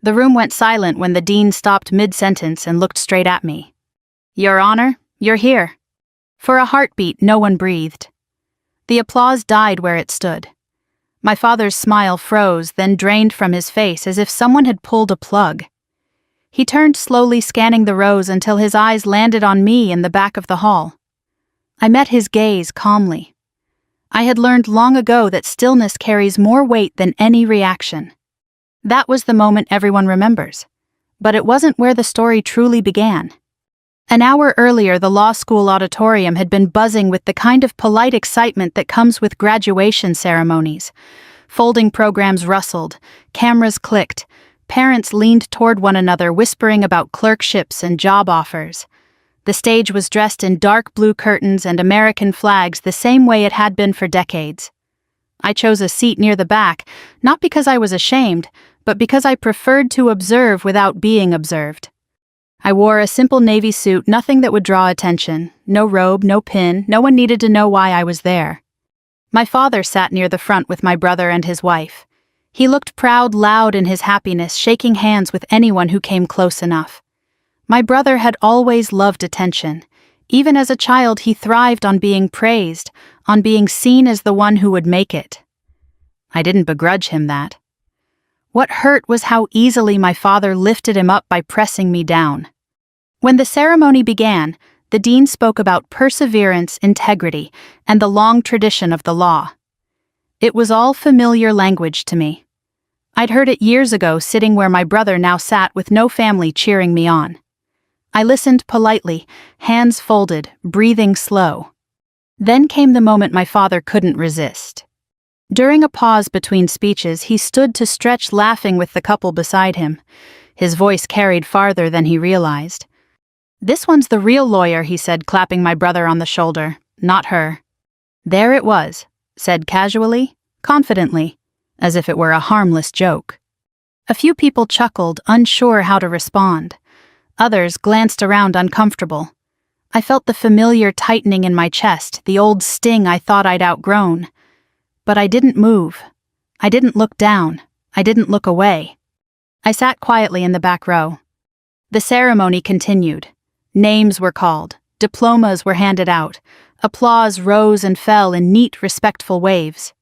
The room went silent when the dean stopped mid-sentence and looked straight at me. "Your Honor, you're here." For a heartbeat, no one breathed. The applause died where it stood. My father's smile froze, then drained from his face as if someone had pulled a plug. He turned slowly, scanning the rows until his eyes landed on me in the back of the hall. I met his gaze calmly. I had learned long ago that stillness carries more weight than any reaction. That was the moment everyone remembers. But it wasn't where the story truly began. An hour earlier, the law school auditorium had been buzzing with the kind of polite excitement that comes with graduation ceremonies. Folding programs rustled, cameras clicked, parents leaned toward one another whispering about clerkships and job offers. The stage was dressed in dark blue curtains and American flags the same way it had been for decades. I chose a seat near the back, not because I was ashamed, but because I preferred to observe without being observed. I wore a simple navy suit, nothing that would draw attention. No robe, no pin, no one needed to know why I was there. My father sat near the front with my brother and his wife. He looked proud, loud in his happiness, shaking hands with anyone who came close enough. My brother had always loved attention. Even as a child, he thrived on being praised, on being seen as the one who would make it. I didn't begrudge him that. What hurt was how easily my father lifted him up by pressing me down. When the ceremony began, the dean spoke about perseverance, integrity, and the long tradition of the law. It was all familiar language to me. I'd heard it years ago sitting where my brother now sat with no family cheering me on. I listened politely, hands folded, breathing slow. Then came the moment my father couldn't resist. During a pause between speeches, he stood to stretch, laughing with the couple beside him. His voice carried farther than he realized. "This one's the real lawyer," he said, clapping my brother on the shoulder, "not her." "There it was," said casually, confidently, as if it were a harmless joke. A few people chuckled, unsure how to respond. Others glanced around uncomfortable. I felt the familiar tightening in my chest, the old sting I thought I'd outgrown. But I didn't move. I didn't look down. I didn't look away. I sat quietly in the back row. The ceremony continued. Names were called. Diplomas were handed out. Applause rose and fell in neat, respectful waves.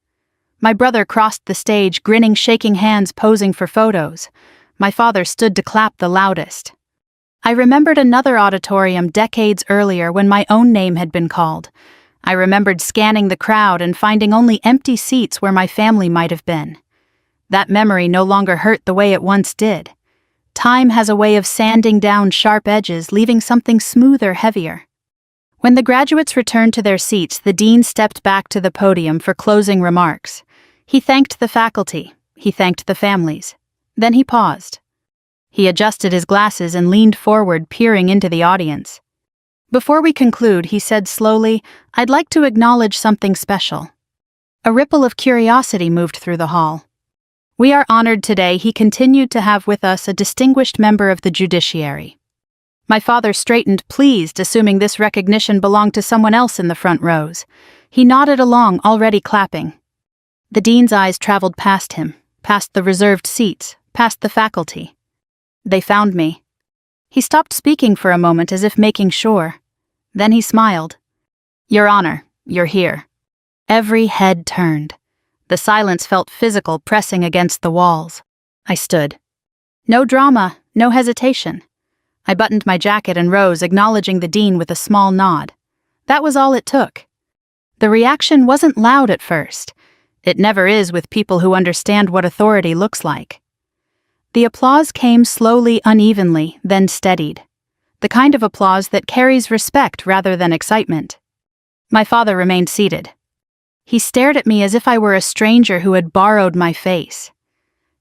My brother crossed the stage, grinning, shaking hands, posing for photos. My father stood to clap the loudest. I remembered another auditorium decades earlier when my own name had been called. I remembered scanning the crowd and finding only empty seats where my family might have been. That memory no longer hurt the way it once did. Time has a way of sanding down sharp edges, leaving something smoother, heavier. When the graduates returned to their seats, the dean stepped back to the podium for closing remarks. He thanked the faculty. He thanked the families. Then he paused. He adjusted his glasses and leaned forward, peering into the audience. "Before we conclude," he said slowly, "I'd like to acknowledge something special." A ripple of curiosity moved through the hall. "We are honored today," he continued, "to have with us a distinguished member of the judiciary." My father straightened, pleased, assuming this recognition belonged to someone else in the front rows. He nodded along, already clapping. The dean's eyes traveled past him, past the reserved seats, past the faculty. "They found me." He stopped speaking for a moment as if making sure. Then he smiled. "Your Honor, you're here." Every head turned. The silence felt physical, pressing against the walls. I stood. No drama, no hesitation. I buttoned my jacket and rose, acknowledging the dean with a small nod. That was all it took. The reaction wasn't loud at first. It never is with people who understand what authority looks like. The applause came slowly, unevenly, then steadied. The kind of applause that carries respect rather than excitement. My father remained seated. He stared at me as if I were a stranger who had borrowed my face.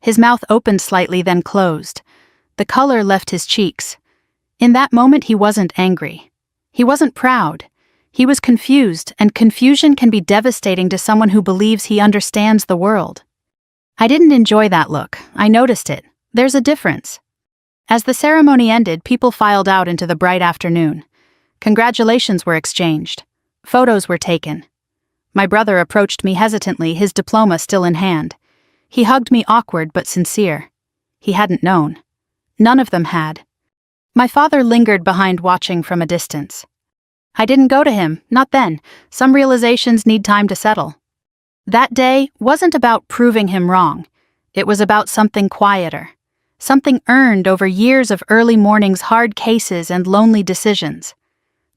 His mouth opened slightly, then closed. The color left his cheeks. In that moment, he wasn't angry. He wasn't proud. He was confused, and confusion can be devastating to someone who believes he understands the world. I didn't enjoy that look. I noticed it. There's a difference. As the ceremony ended, people filed out into the bright afternoon. Congratulations were exchanged. Photos were taken. My brother approached me hesitantly, his diploma still in hand. He hugged me, awkward but sincere. He hadn't known. None of them had. My father lingered behind, watching from a distance. I didn't go to him, not then. Some realizations need time to settle. That day wasn't about proving him wrong. It was about something quieter. Something earned over years of early mornings, hard cases, and lonely decisions.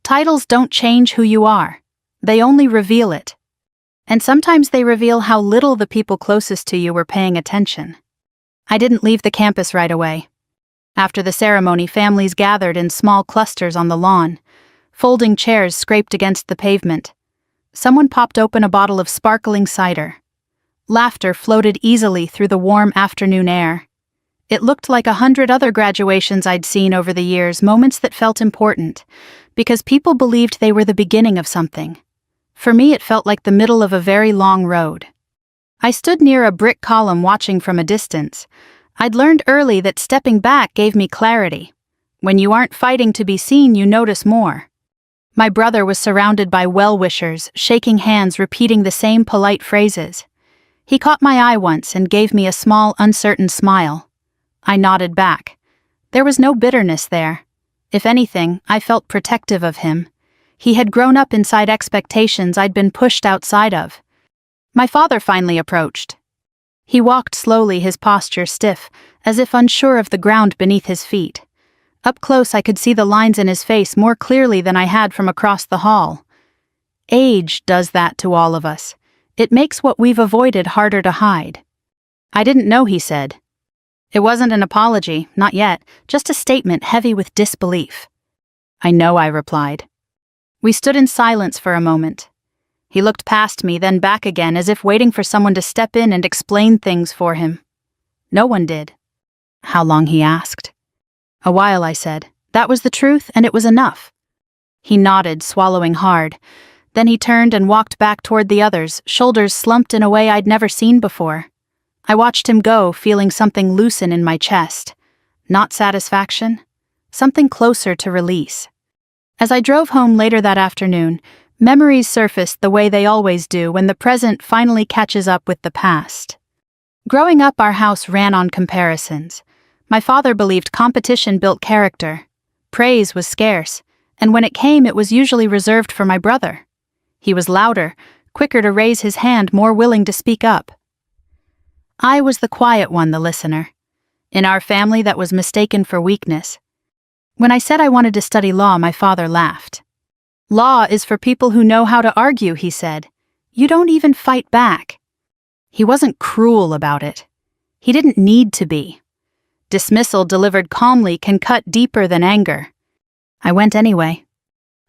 Titles don't change who you are. They only reveal it. And sometimes they reveal how little the people closest to you were paying attention. I didn't leave the campus right away. After the ceremony, families gathered in small clusters on the lawn. Folding chairs scraped against the pavement. Someone popped open a bottle of sparkling cider. Laughter floated easily through the warm afternoon air. It looked like 100 other graduations I'd seen over the years, moments that felt important, because people believed they were the beginning of something. For me, it felt like the middle of a very long road. I stood near a brick column watching from a distance. I'd learned early that stepping back gave me clarity. When you aren't fighting to be seen, you notice more. My brother was surrounded by well-wishers, shaking hands, repeating the same polite phrases. He caught my eye once and gave me a small, uncertain smile. I nodded back. There was no bitterness there. If anything, I felt protective of him. He had grown up inside expectations I'd been pushed outside of. My father finally approached. He walked slowly, his posture stiff, as if unsure of the ground beneath his feet. Up close, I could see the lines in his face more clearly than I had from across the hall. Age does that to all of us. It makes what we've avoided harder to hide. I didn't know, he said. It wasn't an apology, not yet, just a statement heavy with disbelief. I know, I replied. We stood in silence for a moment. He looked past me, then back again, as if waiting for someone to step in and explain things for him. No one did. How long, he asked. A while, I said. That was the truth, and it was enough. He nodded, swallowing hard. Then he turned and walked back toward the others, shoulders slumped in a way I'd never seen before. I watched him go, feeling something loosen in my chest. Not satisfaction, something closer to release. As I drove home later that afternoon, memories surfaced the way they always do when the present finally catches up with the past. Growing up, our house ran on comparisons. My father believed competition built character. Praise was scarce, and when it came, it was usually reserved for my brother. He was louder, quicker to raise his hand, more willing to speak up. I was the quiet one, the listener. In our family, that was mistaken for weakness. When I said I wanted to study law, my father laughed. Law is for people who know how to argue, he said. You don't even fight back. He wasn't cruel about it. He didn't need to be. Dismissal delivered calmly can cut deeper than anger. I went anyway.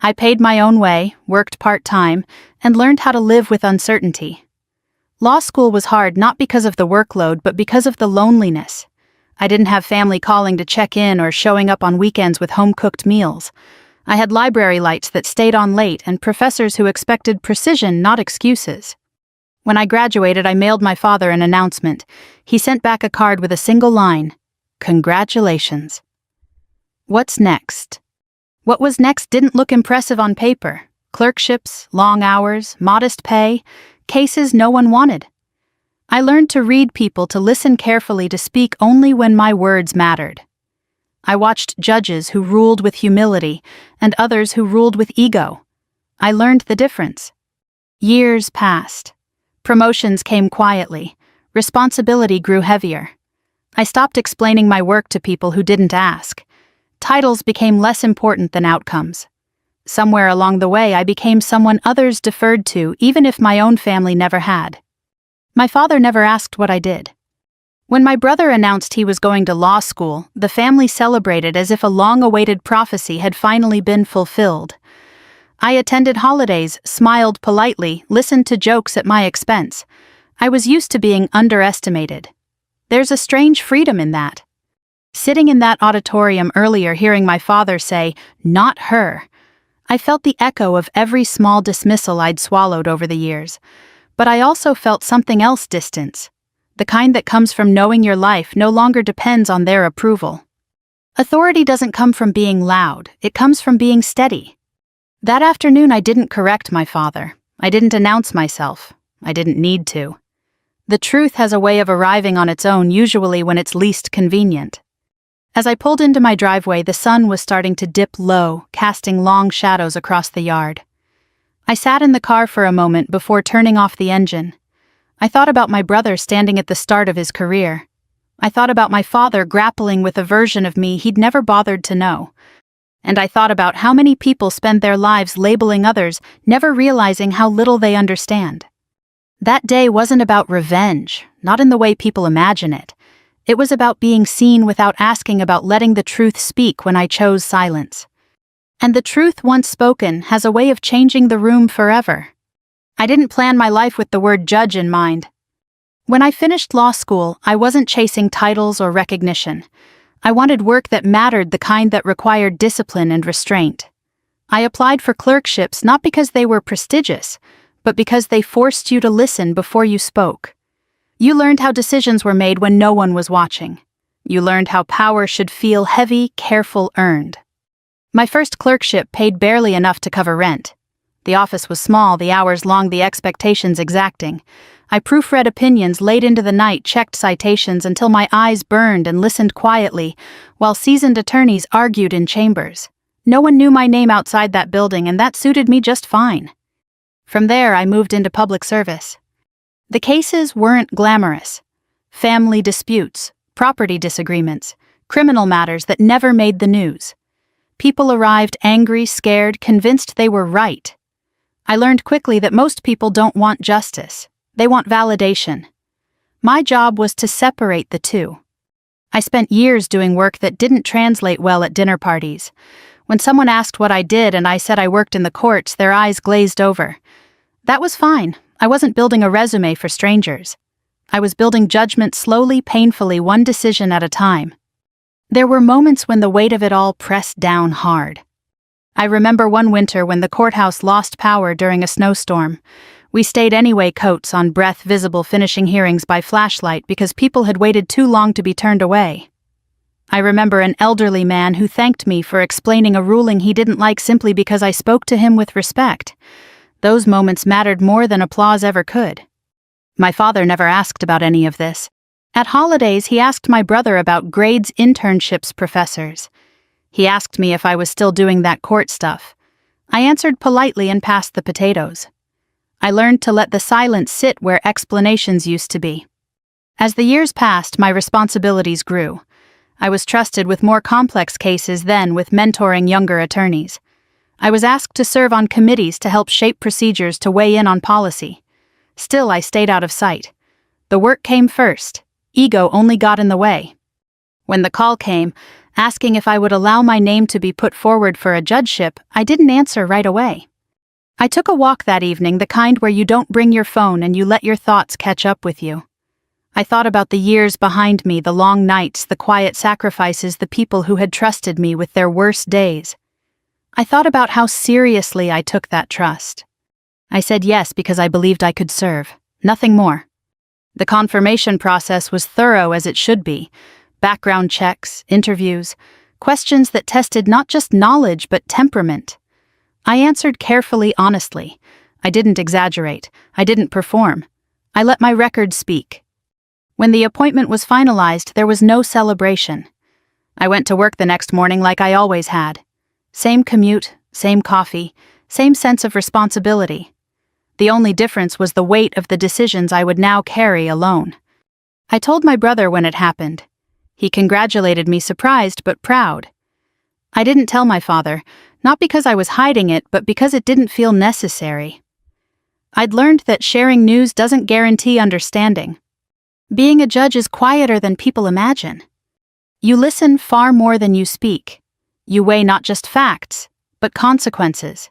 I paid my own way, worked part-time, and learned how to live with uncertainty. Law school was hard not because of the workload, but because of the loneliness. I didn't have family calling to check in or showing up on weekends with home-cooked meals. I had library lights that stayed on late and professors who expected precision, not excuses. When I graduated, I mailed my father an announcement. He sent back a card with a single line. Congratulations. What's next? What was next didn't look impressive on paper. Clerkships, long hours, modest pay, cases no one wanted. I learned to read people, to listen carefully, to speak only when my words mattered. I watched judges who ruled with humility and others who ruled with ego. I learned the difference. Years passed. Promotions came quietly. Responsibility grew heavier. I stopped explaining my work to people who didn't ask. Titles became less important than outcomes. Somewhere along the way, I became someone others deferred to, even if my own family never had. My father never asked what I did. When my brother announced he was going to law school, the family celebrated as if a long-awaited prophecy had finally been fulfilled. I attended holidays, smiled politely, listened to jokes at my expense. I was used to being underestimated. There's a strange freedom in that. Sitting in that auditorium earlier, hearing my father say, "Not her," I felt the echo of every small dismissal I'd swallowed over the years. But I also felt something else: distance. The kind that comes from knowing your life no longer depends on their approval. Authority doesn't come from being loud, it comes from being steady. That afternoon, I didn't correct my father. I didn't announce myself. I didn't need to. The truth has a way of arriving on its own, usually when it's least convenient. As I pulled into my driveway, the sun was starting to dip low, casting long shadows across the yard. I sat in the car for a moment before turning off the engine. I thought about my brother standing at the start of his career. I thought about my father grappling with a version of me he'd never bothered to know. And I thought about how many people spend their lives labeling others, never realizing how little they understand. That day wasn't about revenge, not in the way people imagine it. It was about being seen without asking, about letting the truth speak when I chose silence. And the truth once spoken has a way of changing the room forever. I didn't plan my life with the word judge in mind. When I finished law school, I wasn't chasing titles or recognition. I wanted work that mattered, the kind that required discipline and restraint. I applied for clerkships not because they were prestigious, but because they forced you to listen before you spoke. You learned how decisions were made when no one was watching. You learned how power should feel heavy, careful, earned. My first clerkship paid barely enough to cover rent. The office was small, the hours long, the expectations exacting. I proofread opinions late into the night, checked citations until my eyes burned, and listened quietly while seasoned attorneys argued in chambers. No one knew my name outside that building, and that suited me just fine. From there, I moved into public service. The cases weren't glamorous. Family disputes, property disagreements, criminal matters that never made the news. People arrived angry, scared, convinced they were right. I learned quickly that most people don't want justice. They want validation. My job was to separate the two. I spent years doing work that didn't translate well at dinner parties. When someone asked what I did and I said I worked in the courts, their eyes glazed over. That was fine. I wasn't building a resume for strangers. I was building judgment slowly, painfully, one decision at a time. There were moments when the weight of it all pressed down hard. I remember one winter when the courthouse lost power during a snowstorm. We stayed anyway, coats on, breath visible, finishing hearings by flashlight because people had waited too long to be turned away. I remember an elderly man who thanked me for explaining a ruling he didn't like simply because I spoke to him with respect. Those moments mattered more than applause ever could. My father never asked about any of this. At holidays, he asked my brother about grades, internships, professors. He asked me if I was still doing that court stuff. I answered politely and passed the potatoes. I learned to let the silence sit where explanations used to be. As the years passed, my responsibilities grew. I was trusted with more complex cases than with mentoring younger attorneys. I was asked to serve on committees to help shape procedures, to weigh in on policy. Still, I stayed out of sight. The work came first. Ego only got in the way. When the call came, asking if I would allow my name to be put forward for a judgeship, I didn't answer right away. I took a walk that evening, the kind where you don't bring your phone and you let your thoughts catch up with you. I thought about the years behind me, the long nights, the quiet sacrifices, the people who had trusted me with their worst days. I thought about how seriously I took that trust. I said yes because I believed I could serve, nothing more. The confirmation process was thorough, as it should be. Background checks, interviews, questions that tested not just knowledge but temperament. I answered carefully, honestly. I didn't exaggerate. I didn't perform. I let my record speak. When the appointment was finalized, there was no celebration. I went to work the next morning like I always had. Same commute, same coffee, same sense of responsibility. The only difference was the weight of the decisions I would now carry alone. I told my brother when it happened. He congratulated me, surprised but proud. I didn't tell my father, not because I was hiding it, but because it didn't feel necessary. I'd learned that sharing news doesn't guarantee understanding. Being a judge is quieter than people imagine. You listen far more than you speak. You weigh not just facts, but consequences.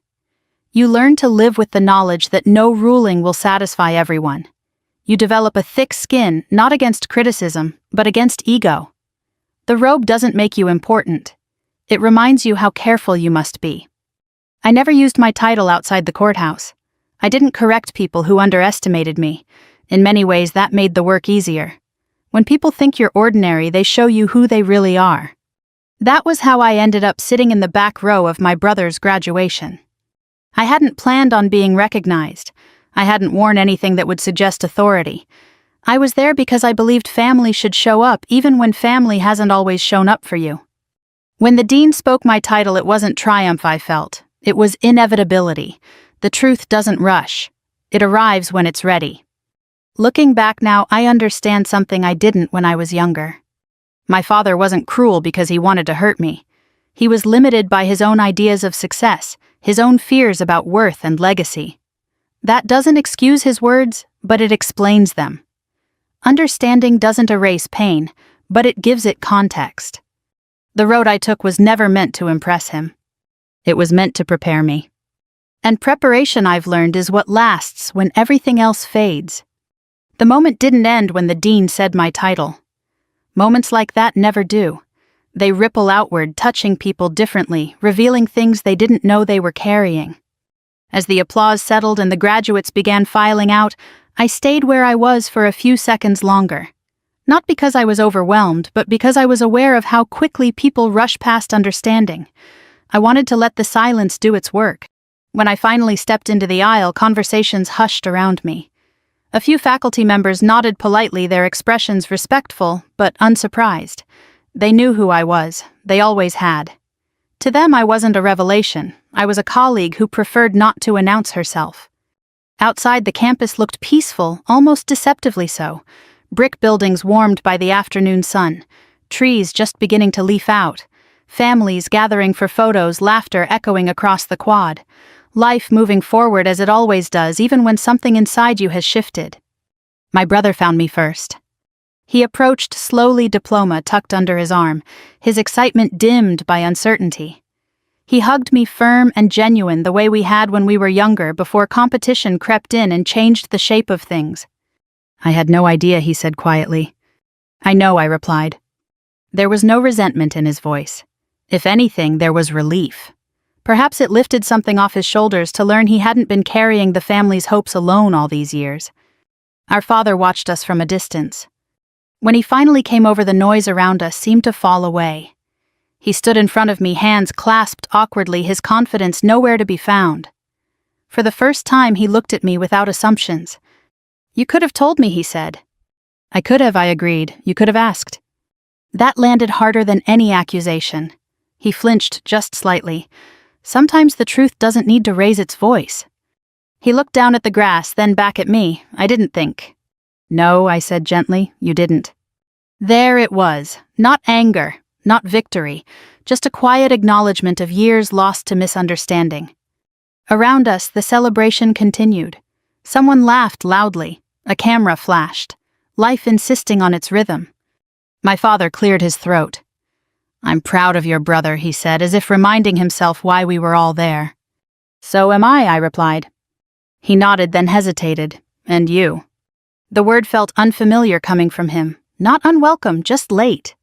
You learn to live with the knowledge that no ruling will satisfy everyone. You develop a thick skin, not against criticism, but against ego. The robe doesn't make you important. It reminds you how careful you must be. I never used my title outside the courthouse. I didn't correct people who underestimated me. In many ways, that made the work easier. When people think you're ordinary, they show you who they really are. That was how I ended up sitting in the back row of my brother's graduation. I hadn't planned on being recognized. I hadn't worn anything that would suggest authority. I was there because I believed family should show up even when family hasn't always shown up for you. When the dean spoke my title, it wasn't triumph I felt. It was inevitability. The truth doesn't rush. It arrives when it's ready. Looking back now, I understand something I didn't when I was younger. My father wasn't cruel because he wanted to hurt me. He was limited by his own ideas of success, his own fears about worth and legacy. That doesn't excuse his words, but it explains them. Understanding doesn't erase pain, but it gives it context. The road I took was never meant to impress him. It was meant to prepare me. And preparation, I've learned, is what lasts when everything else fades. The moment didn't end when the dean said my title. Moments like that never do. They ripple outward, touching people differently, revealing things they didn't know they were carrying. As the applause settled and the graduates began filing out, I stayed where I was for a few seconds longer. Not because I was overwhelmed, but because I was aware of how quickly people rush past understanding. I wanted to let the silence do its work. When I finally stepped into the aisle, conversations hushed around me. A few faculty members nodded politely, their expressions respectful, but unsurprised. They knew who I was. They always had. To them, I wasn't a revelation. I was a colleague who preferred not to announce herself. Outside, the campus looked peaceful, almost deceptively so. Brick buildings warmed by the afternoon sun. Trees just beginning to leaf out. Families gathering for photos, laughter echoing across the quad. Life moving forward as it always does, even when something inside you has shifted. My brother found me first. He approached slowly, diploma tucked under his arm, his excitement dimmed by uncertainty. He hugged me firm and genuine, the way we had when we were younger, before competition crept in and changed the shape of things. I had no idea, he said quietly. I know, I replied. There was no resentment in his voice. If anything, there was relief. Perhaps it lifted something off his shoulders to learn he hadn't been carrying the family's hopes alone all these years. Our father watched us from a distance. When he finally came over, the noise around us seemed to fall away. He stood in front of me, hands clasped awkwardly, his confidence nowhere to be found. For the first time, he looked at me without assumptions. You could have told me, he said. I could have, I agreed. You could have asked. That landed harder than any accusation. He flinched just slightly. Sometimes the truth doesn't need to raise its voice. He looked down at the grass, then back at me. I didn't think. No, I said gently, you didn't. There it was. Not anger, not victory, just a quiet acknowledgement of years lost to misunderstanding. Around us, the celebration continued. Someone laughed loudly. A camera flashed, life insisting on its rhythm. My father cleared his throat. I'm proud of your brother, he said, as if reminding himself why we were all there. So am I replied. He nodded, then hesitated. And you? The word felt unfamiliar coming from him, not unwelcome, just late.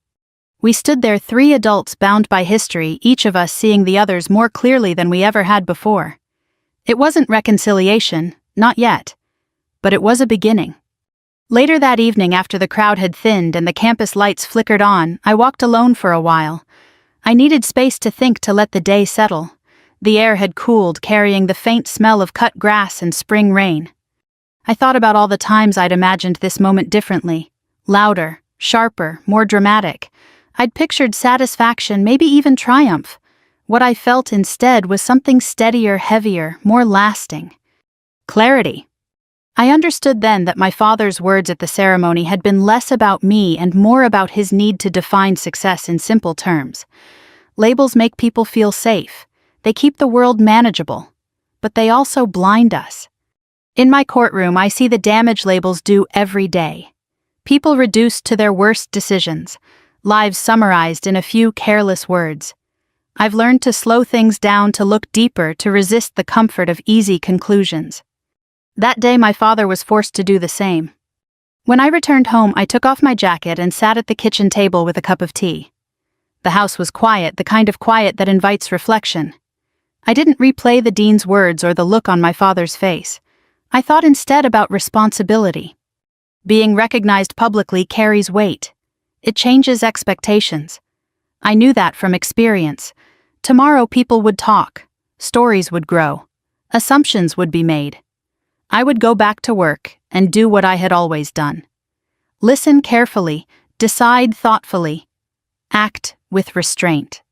We stood there, three adults bound by history, each of us seeing the others more clearly than we ever had before. It wasn't reconciliation, not yet, but it was a beginning. Later that evening, after the crowd had thinned and the campus lights flickered on, I walked alone for a while. I needed space to think, to let the day settle. The air had cooled, carrying the faint smell of cut grass and spring rain. I thought about all the times I'd imagined this moment differently. Louder, sharper, more dramatic. I'd pictured satisfaction, maybe even triumph. What I felt instead was something steadier, heavier, more lasting. Clarity. I understood then that my father's words at the ceremony had been less about me and more about his need to define success in simple terms. Labels make people feel safe. They keep the world manageable. But they also blind us. In my courtroom, I see the damage labels do every day. People reduced to their worst decisions. Lives summarized in a few careless words. I've learned to slow things down, to look deeper, to resist the comfort of easy conclusions. That day, my father was forced to do the same. When I returned home, I took off my jacket and sat at the kitchen table with a cup of tea. The house was quiet, the kind of quiet that invites reflection. I didn't replay the dean's words or the look on my father's face. I thought instead about responsibility. Being recognized publicly carries weight. It changes expectations. I knew that from experience. Tomorrow people would talk. Stories would grow. Assumptions would be made. I would go back to work and do what I had always done. Listen carefully, decide thoughtfully, act with restraint.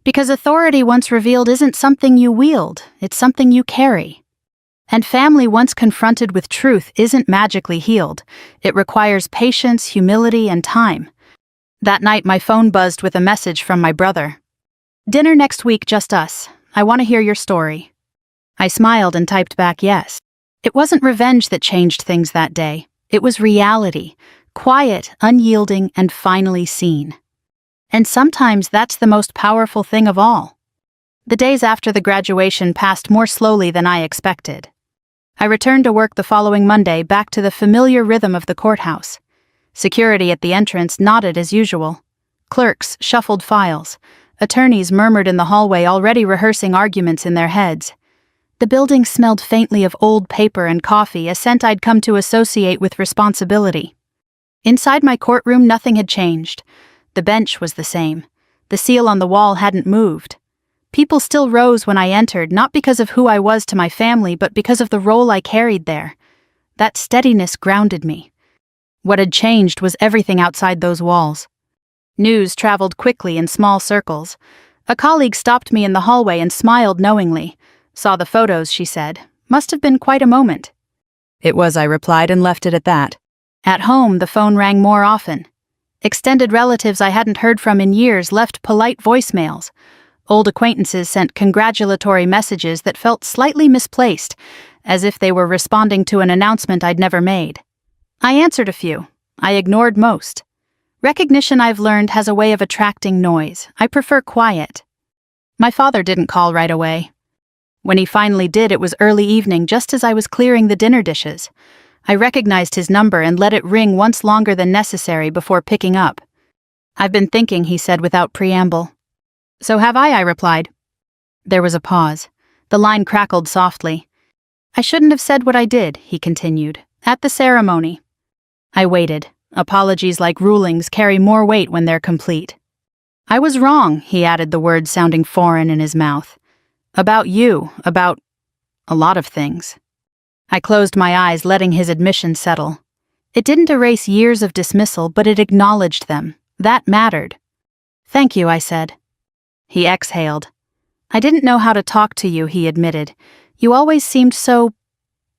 Because authority once revealed isn't something you wield, it's something you carry. And family once confronted with truth isn't magically healed. It requires patience, humility, and time. That night my phone buzzed with a message from my brother. "Dinner next week, just us. I want to hear your story." I smiled and typed back yes. It wasn't revenge that changed things that day. It was reality, quiet, unyielding, and finally seen. And sometimes that's the most powerful thing of all. The days after the graduation passed more slowly than I expected. I returned to work the following Monday, back to the familiar rhythm of the courthouse. Security at the entrance nodded as usual. Clerks shuffled files. Attorneys murmured in the hallway, already rehearsing arguments in their heads. The building smelled faintly of old paper and coffee, a scent I'd come to associate with responsibility. Inside my courtroom, nothing had changed. The bench was the same. The seal on the wall hadn't moved. People still rose when I entered, not because of who I was to my family, but because of the role I carried there. That steadiness grounded me. What had changed was everything outside those walls. News traveled quickly in small circles. A colleague stopped me in the hallway and smiled knowingly. "Saw the photos," she said. "Must have been quite a moment." "It was," I replied, and left it at that. At home, the phone rang more often. Extended relatives I hadn't heard from in years left polite voicemails. Old acquaintances sent congratulatory messages that felt slightly misplaced, as if they were responding to an announcement I'd never made. I answered a few. I ignored most. Recognition, I've learned, has a way of attracting noise. I prefer quiet. My father didn't call right away. When he finally did, it was early evening, just as I was clearing the dinner dishes. I recognized his number and let it ring once longer than necessary before picking up. "I've been thinking," he said without preamble. "So have I replied. There was a pause. The line crackled softly. "I shouldn't have said what I did," he continued, "at the ceremony." I waited. Apologies, like rulings, carry more weight when they're complete. "I was wrong," he added, the words sounding foreign in his mouth. "About you, about a lot of things." I closed my eyes, letting his admission settle. It didn't erase years of dismissal, but it acknowledged them. That mattered. "Thank you," I said. He exhaled. "I didn't know how to talk to you," he admitted. "You always seemed so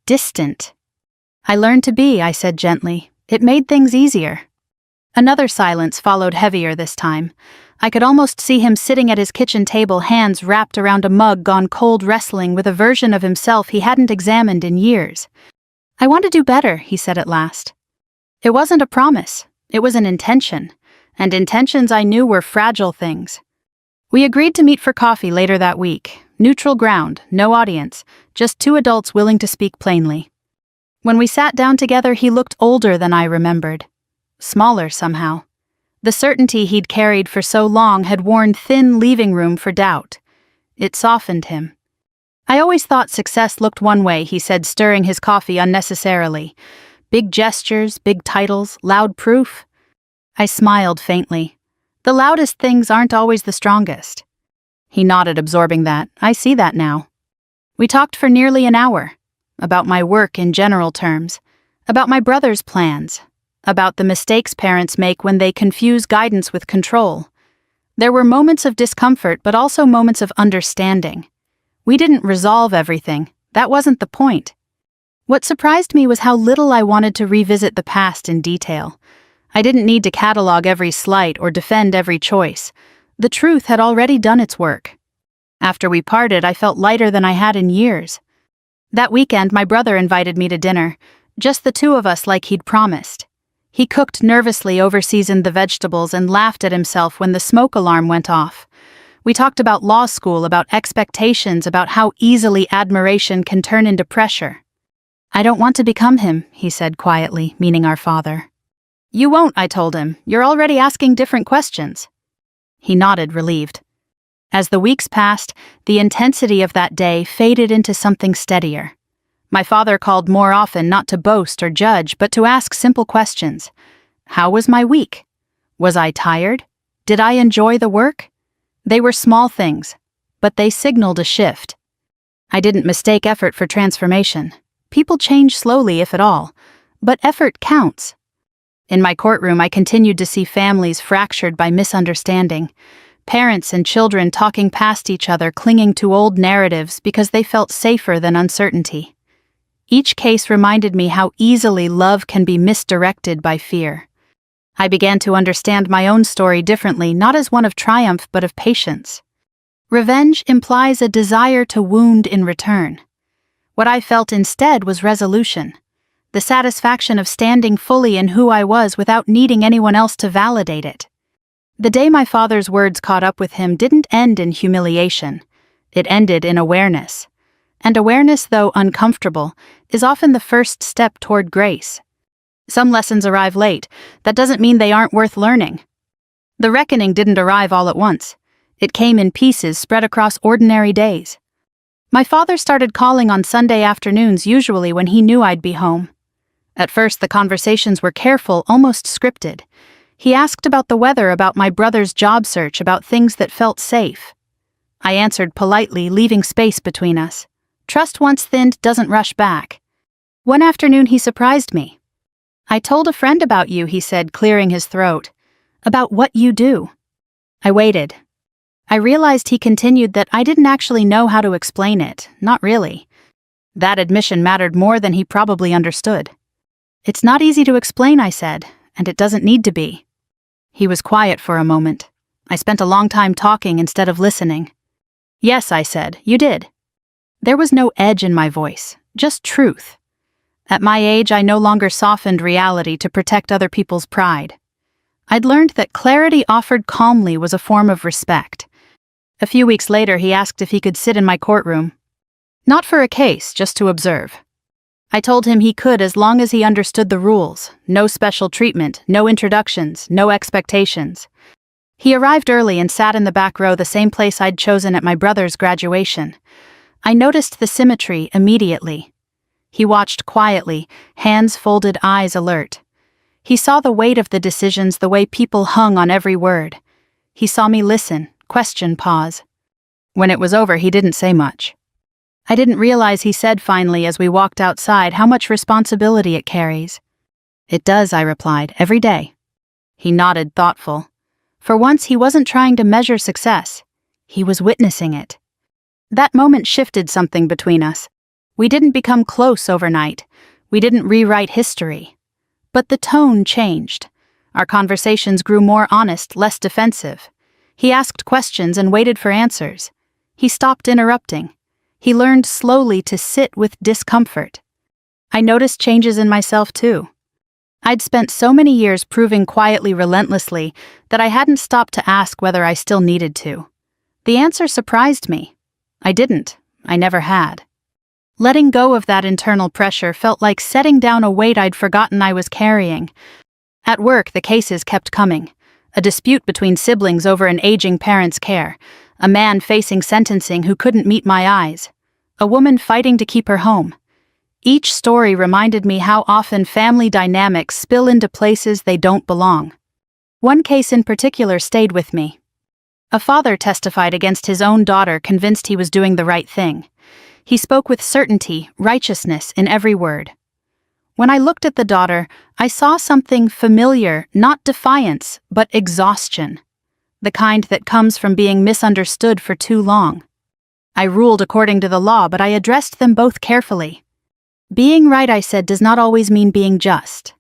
distant." "I learned to be," I said gently. "It made things easier." Another silence followed, heavier this time. I could almost see him sitting at his kitchen table, hands wrapped around a mug, gone cold, wrestling with a version of himself he hadn't examined in years. "I want to do better," he said at last. It wasn't a promise. It was an intention. And intentions, I knew, were fragile things. We agreed to meet for coffee later that week. Neutral ground, no audience, just two adults willing to speak plainly. When we sat down together, he looked older than I remembered. Smaller somehow. The certainty he'd carried for so long had worn thin, leaving room for doubt. It softened him. "I always thought success looked one way," he said, stirring his coffee unnecessarily. "Big gestures, big titles, loud proof." I smiled faintly. The loudest things aren't always the strongest. He nodded, absorbing that. "I see that now." We talked for nearly an hour. About my work in general terms. About my brother's plans. About the mistakes parents make when they confuse guidance with control. There were moments of discomfort, but also moments of understanding. We didn't resolve everything. That wasn't the point. What surprised me was how little I wanted to revisit the past in detail. I didn't need to catalog every slight or defend every choice. The truth had already done its work. After we parted, I felt lighter than I had in years. That weekend, my brother invited me to dinner, just the two of us like he'd promised. He cooked nervously, overseasoned the vegetables, and laughed at himself when the smoke alarm went off. We talked about law school, about expectations, about how easily admiration can turn into pressure. "I don't want to become him," he said quietly, meaning our father. "You won't," I told him. "You're already asking different questions." He nodded, relieved. As the weeks passed, the intensity of that day faded into something steadier. My father called more often, not to boast or judge, but to ask simple questions. How was my week? Was I tired? Did I enjoy the work? They were small things, but they signaled a shift. I didn't mistake effort for transformation. People change slowly, if at all, but effort counts. In my courtroom, I continued to see families fractured by misunderstanding, parents and children talking past each other, clinging to old narratives because they felt safer than uncertainty. Each case reminded me how easily love can be misdirected by fear. I began to understand my own story differently, not as one of triumph but of patience. Revenge implies a desire to wound in return. What I felt instead was resolution, the satisfaction of standing fully in who I was without needing anyone else to validate it. The day my father's words caught up with him didn't end in humiliation. It ended in awareness. And awareness, though uncomfortable, is often the first step toward grace. Some lessons arrive late. That doesn't mean they aren't worth learning. The reckoning didn't arrive all at once. It came in pieces spread across ordinary days. My father started calling on Sunday afternoons, usually when he knew I'd be home. At first, the conversations were careful, almost scripted. He asked about the weather, about my brother's job search, about things that felt safe. I answered politely, leaving space between us. Trust once thinned doesn't rush back. One afternoon he surprised me. I told a friend about you, he said, clearing his throat. About what you do. I waited. I realized, he continued, that I didn't actually know how to explain it, not really. That admission mattered more than he probably understood. It's not easy to explain, I said, and it doesn't need to be. He was quiet for a moment. I spent a long time talking instead of listening. Yes, I said, you did. There was no edge in my voice, just truth. At my age, I no longer softened reality to protect other people's pride. I'd learned that clarity offered calmly was a form of respect. A few weeks later, he asked if he could sit in my courtroom. Not for a case, just to observe. I told him he could as long as he understood the rules. No special treatment, no introductions, no expectations. He arrived early and sat in the back row, the same place I'd chosen at my brother's graduation. I noticed the symmetry immediately. He watched quietly, hands folded, eyes alert. He saw the weight of the decisions, the way people hung on every word. He saw me listen, question, pause. When it was over, he didn't say much. I didn't realize, he said finally as we walked outside, how much responsibility it carries. It does, I replied, every day. He nodded, thoughtful. For once, he wasn't trying to measure success. He was witnessing it. That moment shifted something between us. We didn't become close overnight. We didn't rewrite history. But the tone changed. Our conversations grew more honest, less defensive. He asked questions and waited for answers. He stopped interrupting. He learned slowly to sit with discomfort. I noticed changes in myself too. I'd spent so many years proving quietly, relentlessly, that I hadn't stopped to ask whether I still needed to. The answer surprised me. I didn't. I never had. Letting go of that internal pressure felt like setting down a weight I'd forgotten I was carrying. At work, the cases kept coming. A dispute between siblings over an aging parent's care. A man facing sentencing who couldn't meet my eyes. A woman fighting to keep her home. Each story reminded me how often family dynamics spill into places they don't belong. One case in particular stayed with me. A father testified against his own daughter, convinced he was doing the right thing. He spoke with certainty, righteousness in every word. When I looked at the daughter, I saw something familiar, not defiance, but exhaustion. The kind that comes from being misunderstood for too long. I ruled according to the law, but I addressed them both carefully. Being right, I said, does not always mean being just.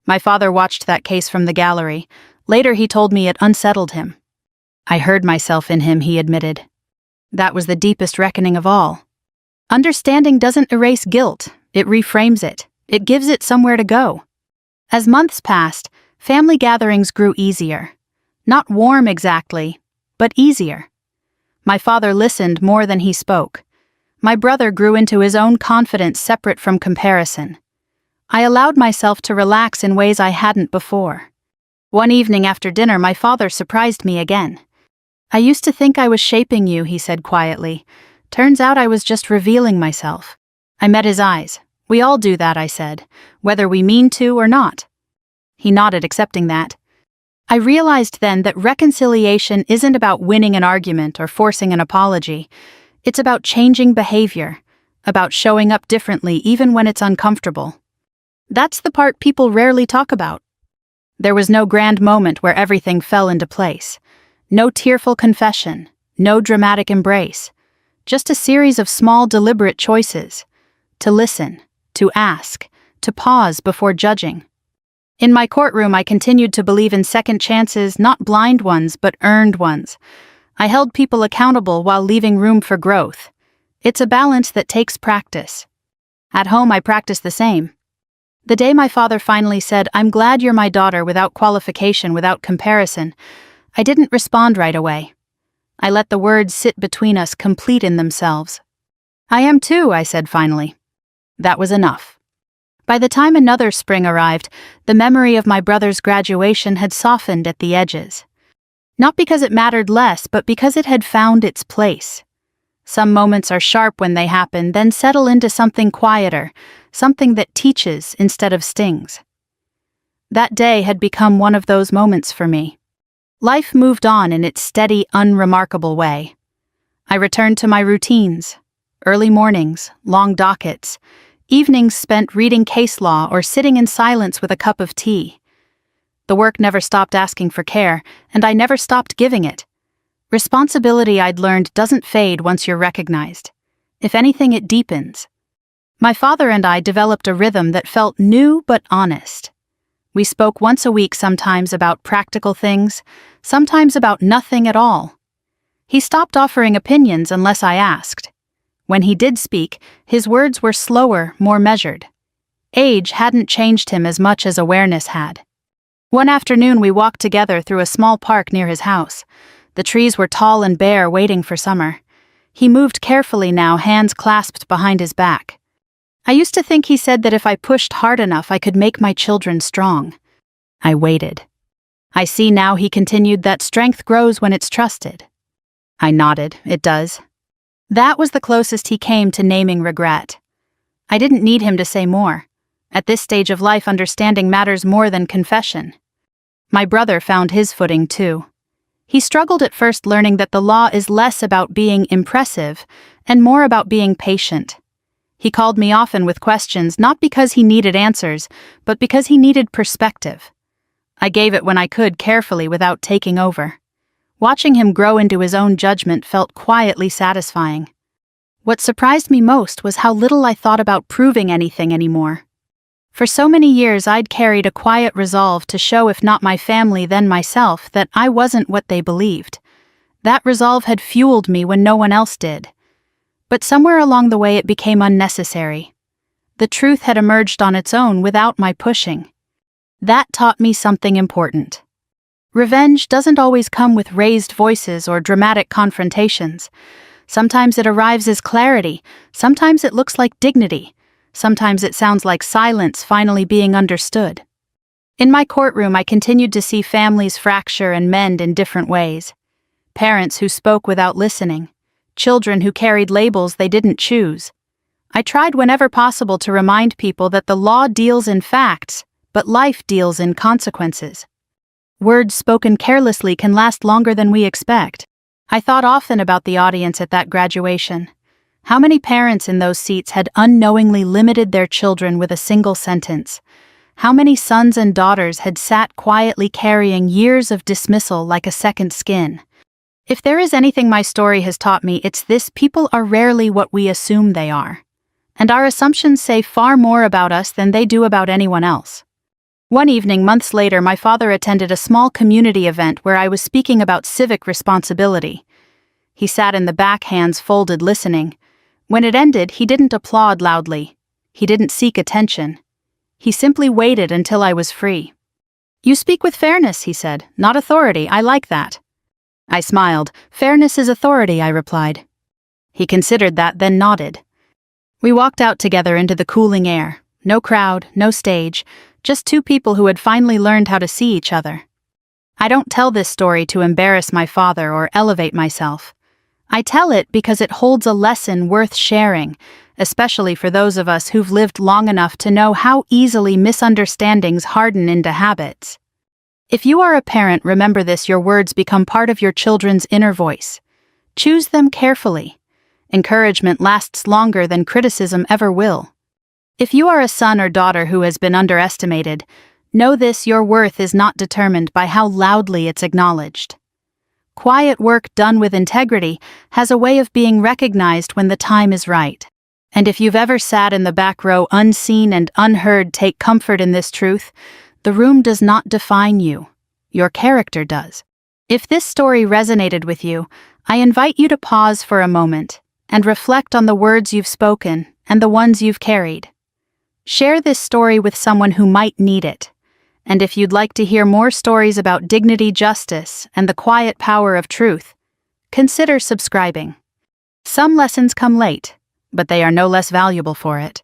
My father watched that case from the gallery. Later he told me it unsettled him. I heard myself in him, he admitted. That was the deepest reckoning of all. Understanding doesn't erase guilt, it reframes it. It gives it somewhere to go. As months passed, family gatherings grew easier. Not warm exactly, but easier. My father listened more than he spoke. My brother grew into his own confidence separate from comparison. I allowed myself to relax in ways I hadn't before. One evening after dinner, my father surprised me again. I used to think I was shaping you, he said quietly. Turns out I was just revealing myself. I met his eyes. We all do that, I said, whether we mean to or not. He nodded, accepting that. I realized then that reconciliation isn't about winning an argument or forcing an apology. It's about changing behavior, about showing up differently even when it's uncomfortable. That's the part people rarely talk about. There was no grand moment where everything fell into place. No tearful confession, no dramatic embrace. Just a series of small, deliberate choices. To listen, to ask, to pause before judging. In my courtroom, I continued to believe in second chances, not blind ones, but earned ones. I held people accountable while leaving room for growth. It's a balance that takes practice. At home, I practiced the same. The day my father finally said, "I'm glad you're my daughter," without qualification, without comparison, I didn't respond right away. I let the words sit between us, complete in themselves. "I am too," I said finally. That was enough. By the time another spring arrived, the memory of my brother's graduation had softened at the edges. Not because it mattered less, but because it had found its place. Some moments are sharp when they happen, then settle into something quieter, something that teaches instead of stings. That day had become one of those moments for me. Life moved on in its steady, unremarkable way. I returned to my routines. Early mornings, long dockets, evenings spent reading case law or sitting in silence with a cup of tea. The work never stopped asking for care, and I never stopped giving it. Responsibility, I'd learned, doesn't fade once you're recognized. If anything, it deepens. My father and I developed a rhythm that felt new but honest. We spoke once a week, sometimes about practical things, sometimes about nothing at all. He stopped offering opinions unless I asked. When he did speak, his words were slower, more measured. Age hadn't changed him as much as awareness had. One afternoon we walked together through a small park near his house. The trees were tall and bare, waiting for summer. He moved carefully now, hands clasped behind his back. I used to think he said that if I pushed hard enough I could make my children strong. I waited. I see now, he continued, that strength grows when it's trusted. I nodded. It does. That was the closest he came to naming regret. I didn't need him to say more. At this stage of life, understanding matters more than confession. My brother found his footing too. He struggled at first, learning that the law is less about being impressive and more about being patient. He called me often with questions, not because he needed answers, but because he needed perspective. I gave it when I could, carefully, without taking over. Watching him grow into his own judgment felt quietly satisfying. What surprised me most was how little I thought about proving anything anymore. For so many years I'd carried a quiet resolve to show, if not my family then myself, that I wasn't what they believed. That resolve had fueled me when no one else did. But somewhere along the way it became unnecessary. The truth had emerged on its own without my pushing. That taught me something important. Revenge doesn't always come with raised voices or dramatic confrontations. Sometimes it arrives as clarity, sometimes it looks like dignity. Sometimes it sounds like silence finally being understood. In my courtroom, I continued to see families fracture and mend in different ways. Parents who spoke without listening. Children who carried labels they didn't choose. I tried whenever possible to remind people that the law deals in facts, but life deals in consequences. Words spoken carelessly can last longer than we expect. I thought often about the audience at that graduation. How many parents in those seats had unknowingly limited their children with a single sentence? How many sons and daughters had sat quietly carrying years of dismissal like a second skin? If there is anything my story has taught me, it's this: people are rarely what we assume they are. And our assumptions say far more about us than they do about anyone else. One evening, months later, my father attended a small community event where I was speaking about civic responsibility. He sat in the back, hands folded, listening. When it ended, he didn't applaud loudly. He didn't seek attention. He simply waited until I was free. "You speak with fairness," he said, "not authority. I like that." I smiled. "Fairness is authority," I replied. He considered that, then nodded. We walked out together into the cooling air. No crowd, no stage, just two people who had finally learned how to see each other. I don't tell this story to embarrass my father or elevate myself. I tell it because it holds a lesson worth sharing, especially for those of us who've lived long enough to know how easily misunderstandings harden into habits. If you are a parent, remember this: your words become part of your children's inner voice. Choose them carefully. Encouragement lasts longer than criticism ever will. If you are a son or daughter who has been underestimated, Know this: your worth is not determined by how loudly it's acknowledged. Quiet work done with integrity has a way of being recognized when the time is right. And if you've ever sat in the back row unseen and unheard, take comfort in this truth: the room does not define you. Your character does. If this story resonated with you, I invite you to pause for a moment and reflect on the words you've spoken and the ones you've carried. Share this story with someone who might need it. And if you'd like to hear more stories about dignity, justice, and the quiet power of truth, consider subscribing. Some lessons come late, but they are no less valuable for it.